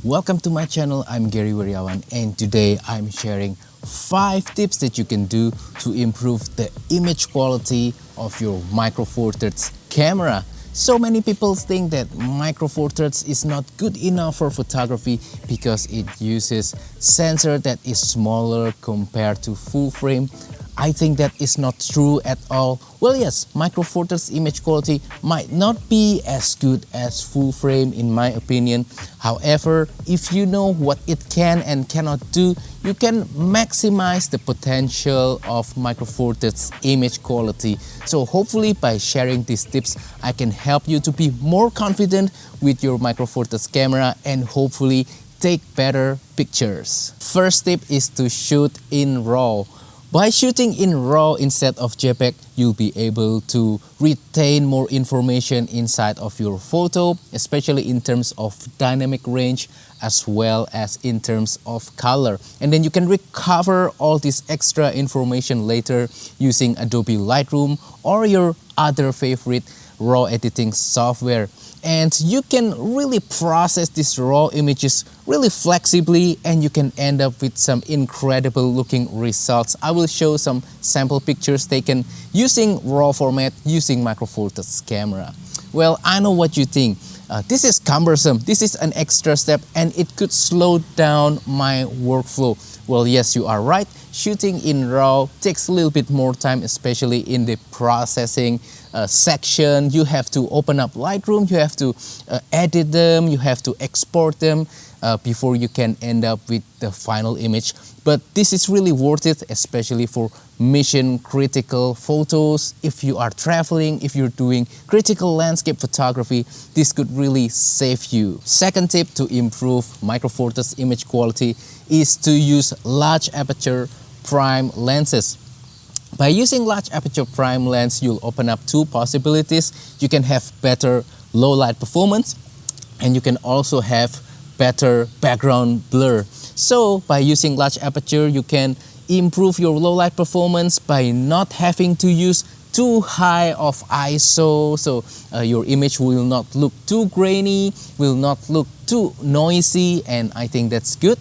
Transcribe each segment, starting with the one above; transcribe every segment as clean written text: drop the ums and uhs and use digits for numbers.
Welcome to my channel. I'm Gary Wiriawan, and today I'm sharing 5 tips that you can do to improve the image quality of your Micro Four Thirds camera. So many people think that Micro Four Thirds is not good enough for photography because it uses sensor that is smaller compared to full frame. I think that is not true at all. Well, yes, Micro Four Thirds image quality might not be as good as full frame in my opinion. However, if you know what it can and cannot do, you can maximize the potential of Micro Four Thirds image quality. So hopefully by sharing these tips, I can help you to be more confident with your Micro Four Thirds camera and hopefully take better pictures. First tip is to shoot in RAW. By shooting in RAW instead of JPEG, you'll be able to retain more information inside of your photo, especially in terms of dynamic range as well as in terms of color. And then you can recover all this extra information later using Adobe Lightroom or your other favorite RAW editing software. And you can really process these raw images really flexibly and you can end up with some incredible looking results. I will show some sample pictures taken using RAW format using Micro Four Thirds camera. Well, I know what you think. This is cumbersome, this is an extra step and it could slow down my workflow. Well, yes, you are right. Shooting in RAW takes a little bit more time, especially in the processing section. You have to open up Lightroom, you have to edit them, you have to export them before you can end up with the final image. But this is really worth it, especially for mission critical photos. If you are traveling, if you're doing critical landscape photography, this could really save you. Second tip to improve Micro Four Thirds image quality is to use large aperture prime lenses. By using large aperture prime lens, you'll open up 2 possibilities. You can have better low light performance and you can also have better background blur. So by using large aperture, you can improve your low light performance by not having to use too high of ISO, so your image will not look too grainy, will not look too noisy, and I think that's good.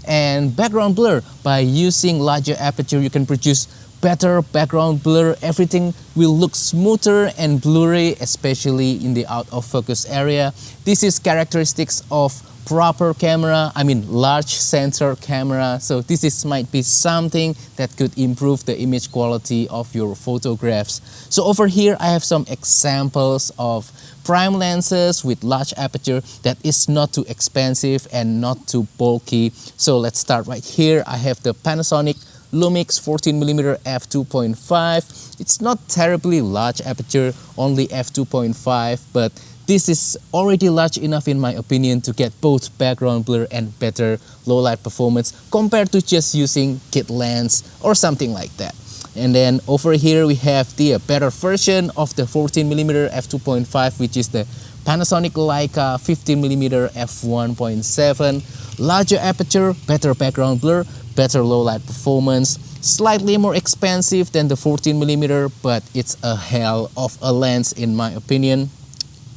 And background blur, by using larger aperture, you can produce better background blur. Everything will look smoother and blurry, especially in the out of focus area. This is characteristics of proper camera, large sensor camera. So this might be something that could improve the image quality of your photographs. So over here I have some examples of prime lenses with large aperture that is not too expensive and not too bulky. So let's start right here. I have the Panasonic Lumix 14mm f2.5. It's not terribly large aperture, only f2.5, but this is already large enough in my opinion to get both background blur and better low light performance compared to just using kit lens or something like that. And then over here we have the better version of the 14mm f2.5, which is the Panasonic Leica 15mm f1.7. Larger aperture, better background blur, better low light performance. Slightly more expensive than the 14mm, but it's a hell of a lens in my opinion.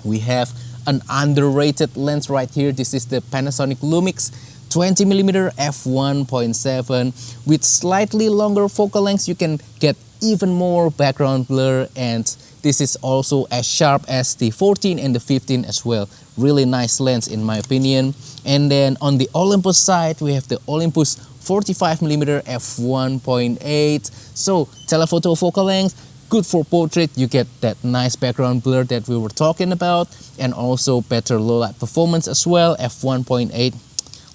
We have an underrated lens right here. This is the Panasonic Lumix 20mm f1.7. With slightly longer focal lengths, you can get even more background blur, and this is also as sharp as the 14 and the 15 as well. Really nice lens in my opinion. And then on the Olympus side, we have the Olympus 45mm f1.8. So telephoto focal length, good for portrait, you get that nice background blur that we were talking about, and also better low light performance as well, f1.8.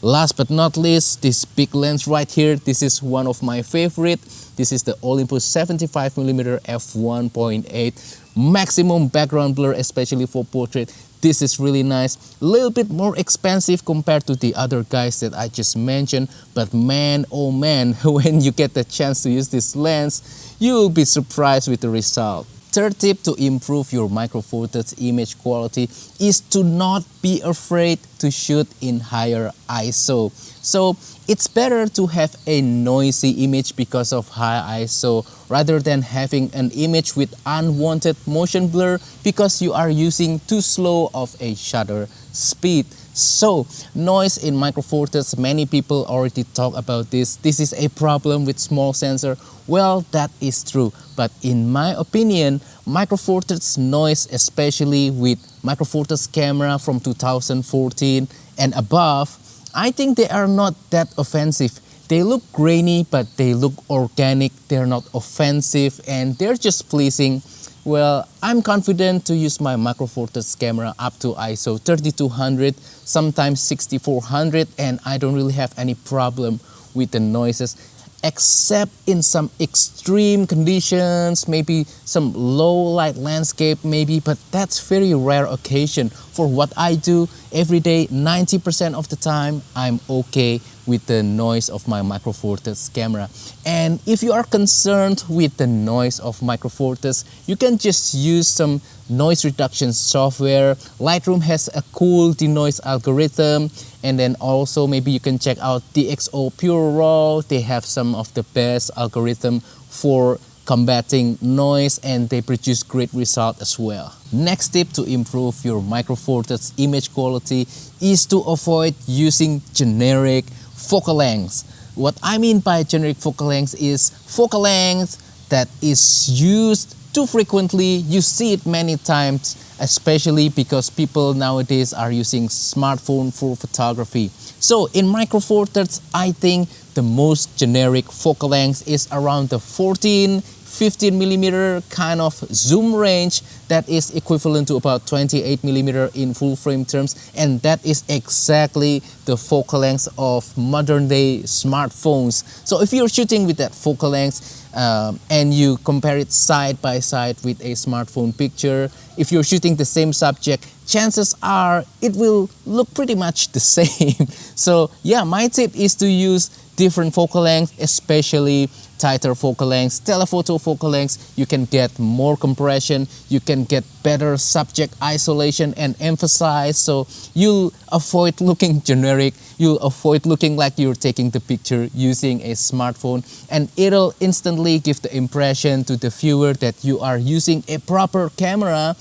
Last but not least, this big lens right here, this is one of my favorite. This is the Olympus 75mm f1.8. Maximum background blur, especially for portrait. This is really nice. A little bit more expensive compared to the other guys that I just mentioned, but man, oh man, when you get the chance to use this lens, you will be surprised with the result. Third tip to improve your Micro Four Thirds image quality is to not be afraid to shoot in higher ISO. So it's better to have a noisy image because of high ISO rather than having an image with unwanted motion blur because you are using too slow of a shutter speed. So noise in Micro Four Thirds, many people already talk about this. This is a problem with small sensor. Well, that is true, but in my opinion, Micro Four Thirds noise, especially with Micro Four Thirds camera from 2014 and above, I think they are not that offensive. They look grainy, but they look organic. They're not offensive, and they're just pleasing. Well, I'm confident to use my Micro Four Thirds camera up to ISO 3200, sometimes 6400, and I don't really have any problem with the noises, except in some extreme conditions, maybe some low light landscape maybe, but that's very rare occasion. For what I do every day, 90% of the time, I'm okay with the noise of my Micro Four Thirds camera. And if you are concerned with the noise of Micro Four Thirds, you can just use some noise reduction software. Lightroom has a cool denoise algorithm, and then also maybe you can check out DxO Pure Raw. They have some of the best algorithm for combating noise, and they produce great result as well. Next tip to improve your Micro Four Thirds image quality is to avoid using generic focal lengths. What I mean by generic focal lengths is focal length that is used too frequently. You see it many times, especially because people nowadays are using smartphone for photography. So in Micro Four Thirds, I think the most generic focal length is around the 14-15mm kind of zoom range that is equivalent to about 28mm in full frame terms, and that is exactly the focal length of modern day smartphones. So if you're shooting with that focal length and you compare it side by side with a smartphone picture, if you're shooting the same subject, chances are it will look pretty much the same. So yeah, my tip is to use different focal length, especially tighter focal lengths, telephoto focal lengths. You can get more compression, you can get better subject isolation and emphasize, so you'll avoid looking generic, you'll avoid looking like you're taking the picture using a smartphone, and it'll instantly give the impression to the viewer that you are using a proper camera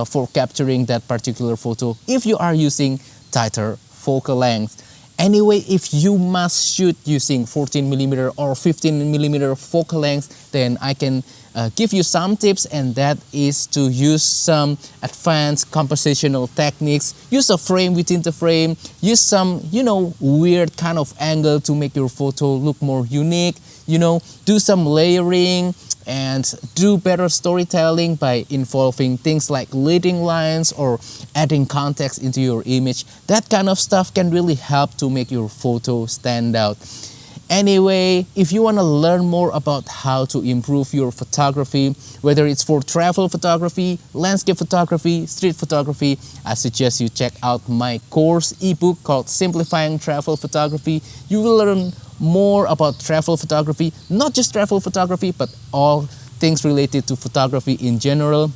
for capturing that particular photo if you are using tighter focal length. Anyway, if you must shoot using 14mm or 15mm focal length, then I can give you some tips, and that is to use some advanced compositional techniques. Use a frame within the frame, use some, weird kind of angle to make your photo look more unique, do some layering, and do better storytelling by involving things like leading lines or adding context into your image. That kind of stuff can really help to make your photo stand out. Anyway, if you want to learn more about how to improve your photography, whether it's for travel photography, landscape photography, street photography, I suggest you check out my course ebook called Simplifying Travel Photography. You will learn more about travel photography, not just travel photography, but all things related to photography in general,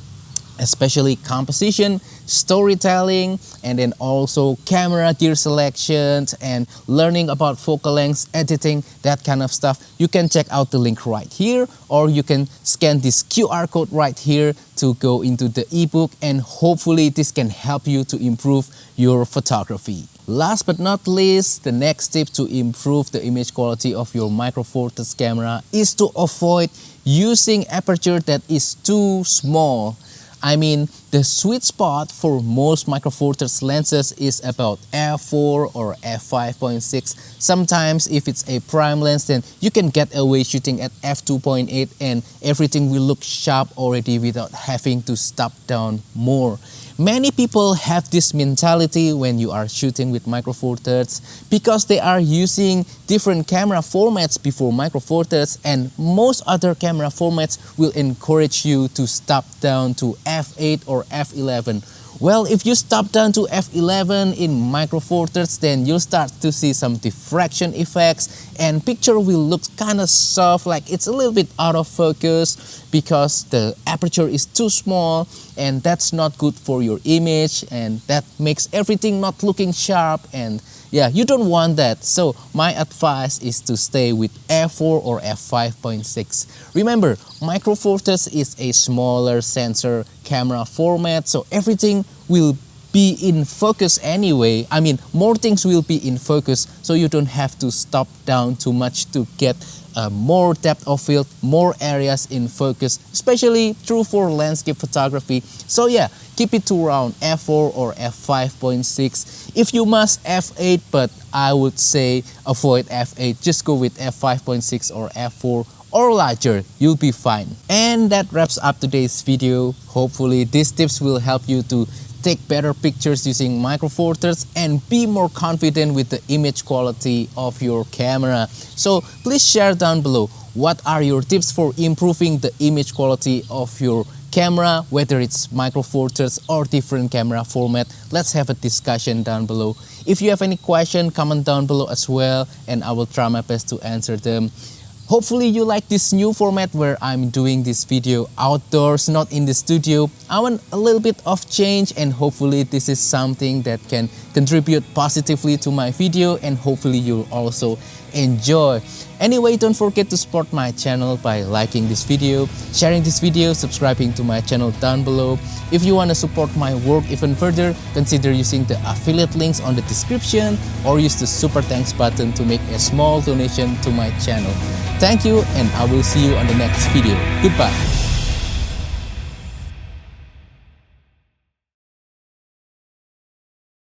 especially composition, storytelling, and then also camera gear selection and learning about focal lengths, editing, that kind of stuff. You can check out the link right here, or you can scan this QR code right here to go into the ebook, and hopefully this can help you to improve your photography. Last but not least, the next tip to improve the image quality of your Micro Four Thirds camera is to avoid using aperture that is too small. I mean, the sweet spot for most Micro Four Thirds lenses is about f4 or f5.6. Sometimes if it's a prime lens, then you can get away shooting at f2.8 and everything will look sharp already without having to stop down more. Many people have this mentality when you are shooting with Micro Four Thirds because they are using different camera formats before Micro Four Thirds, and most other camera formats will encourage you to stop down to f8 or f11. Well, if you stop down to f11 in Micro Four Thirds, then you'll start to see some diffraction effects, and picture will look kind of soft, like it's a little bit out of focus because the aperture is too small, and that's not good for your image, and that makes everything not looking sharp, and yeah, you don't want that. So my advice is to stay with f4 or f5.6. Remember, Micro Four Thirds is a smaller sensor camera format, so everything will be in focus anyway. I mean, more things will be in focus, so you don't have to stop down too much to get more depth of field, more areas in focus, especially true for landscape photography. So yeah, keep it to around f4 or f5.6. If you must f8, but I would say avoid f8, just go with f5.6 or f4 or larger, you'll be fine. And that wraps up today's video. Hopefully these tips will help you to take better pictures using Micro Four Thirds and be more confident with the image quality of your camera. So please share down below, what are your tips for improving the image quality of your camera, whether it's Micro Four Thirds or different camera format. Let's have a discussion down below. If you have any question, comment down below as well, and I will try my best to answer them. Hopefully you like this new format where I'm doing this video outdoors, not in the studio. I want a little bit of change, and hopefully this is something that can contribute positively to my video, and hopefully you'll also enjoy. Anyway, don't forget to support my channel by liking this video, sharing this video, subscribing to my channel down below. If you want to support my work even further, consider using the affiliate links on the description or use the super thanks button to make a small donation to my channel. Thank you, and I will see you on the next video. Goodbye.